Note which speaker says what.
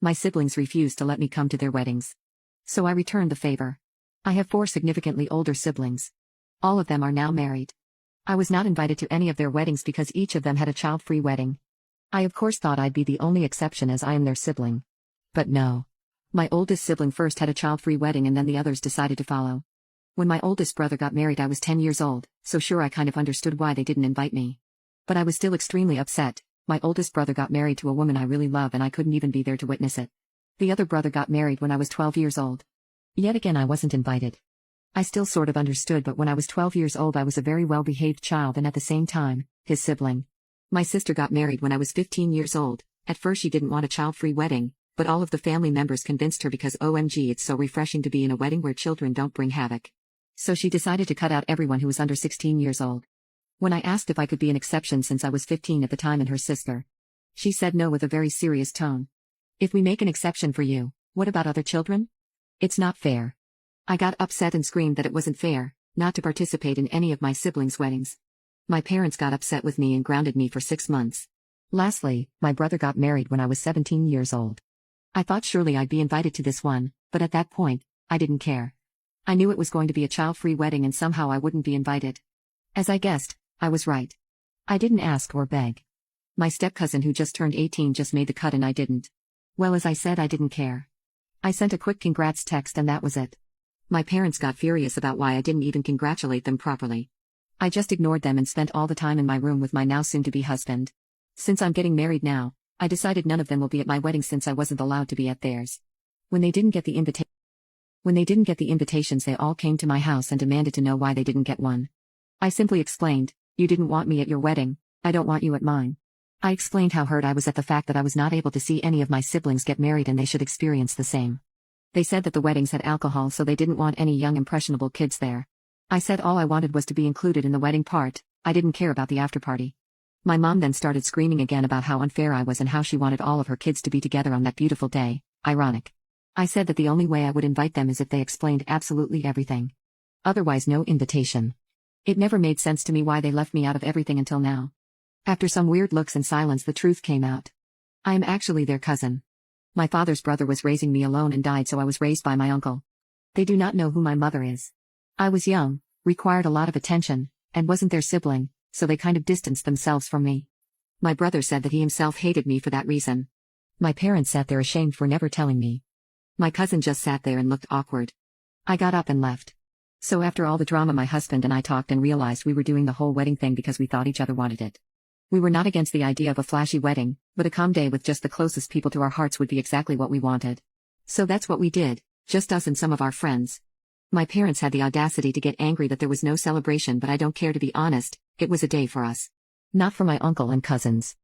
Speaker 1: My siblings refused to let me come to their weddings. So I returned the favor. I have 4 significantly older siblings. All of them are now married. I was not invited to any of their weddings because each of them had a child-free wedding. I of course thought I'd be the only exception as I am their sibling. But no. My oldest sibling first had a child-free wedding and then the others decided to follow. When my oldest brother got married I was 10 years old, so sure I kind of understood why they didn't invite me. But I was still extremely upset. My oldest brother got married to a woman I really love and I couldn't even be there to witness it. The other brother got married when I was 12 years old. Yet again I wasn't invited. I still sort of understood, but when I was 12 years old I was a very well-behaved child and at the same time, his sibling. My sister got married when I was 15 years old. At first she didn't want a child-free wedding, but all of the family members convinced her because OMG it's so refreshing to be in a wedding where children don't bring havoc. So she decided to cut out everyone who was under 16 years old. When I asked if I could be an exception since I was 15 at the time and her sister, she said no with a very serious tone. If we make an exception for you, what about other children? It's not fair. I got upset and screamed that it wasn't fair, not to participate in any of my siblings' weddings. My parents got upset with me and grounded me for 6 months. Lastly, my brother got married when I was 17 years old. I thought surely I'd be invited to this one, but at that point, I didn't care. I knew it was going to be a child-free wedding and somehow I wouldn't be invited. As I guessed, I was right. I didn't ask or beg. My step-cousin who just turned 18 just made the cut and I didn't. Well, as I said, I didn't care. I sent a quick congrats text and that was it. My parents got furious about why I didn't even congratulate them properly. I just ignored them and spent all the time in my room with my now soon-to-be husband. Since I'm getting married now, I decided none of them will be at my wedding since I wasn't allowed to be at theirs. When they didn't get the invitations, they all came to my house and demanded to know why they didn't get one. I simply explained, "You didn't want me at your wedding, I don't want you at mine." I explained how hurt I was at the fact that I was not able to see any of my siblings get married and they should experience the same. They said that the weddings had alcohol so they didn't want any young impressionable kids there. I said all I wanted was to be included in the wedding part, I didn't care about the afterparty. My mom then started screaming again about how unfair I was and how she wanted all of her kids to be together on that beautiful day. Ironic. I said that the only way I would invite them is if they explained absolutely everything. Otherwise no invitation. It never made sense to me why they left me out of everything until now. After some weird looks and silence, the truth came out. I am actually their cousin. My father's brother was raising me alone and died, so I was raised by my uncle. They do not know who my mother is. I was young, required a lot of attention, and wasn't their sibling, so they kind of distanced themselves from me. My brother said that he himself hated me for that reason. My parents sat there ashamed for never telling me. My cousin just sat there and looked awkward. I got up and left. So after all the drama, my husband and I talked and realized we were doing the whole wedding thing because we thought each other wanted it. We were not against the idea of a flashy wedding, but a calm day with just the closest people to our hearts would be exactly what we wanted. So that's what we did, just us and some of our friends. My parents had the audacity to get angry that there was no celebration, but I don't care, to be honest, it was a day for us. Not for my uncle and cousins.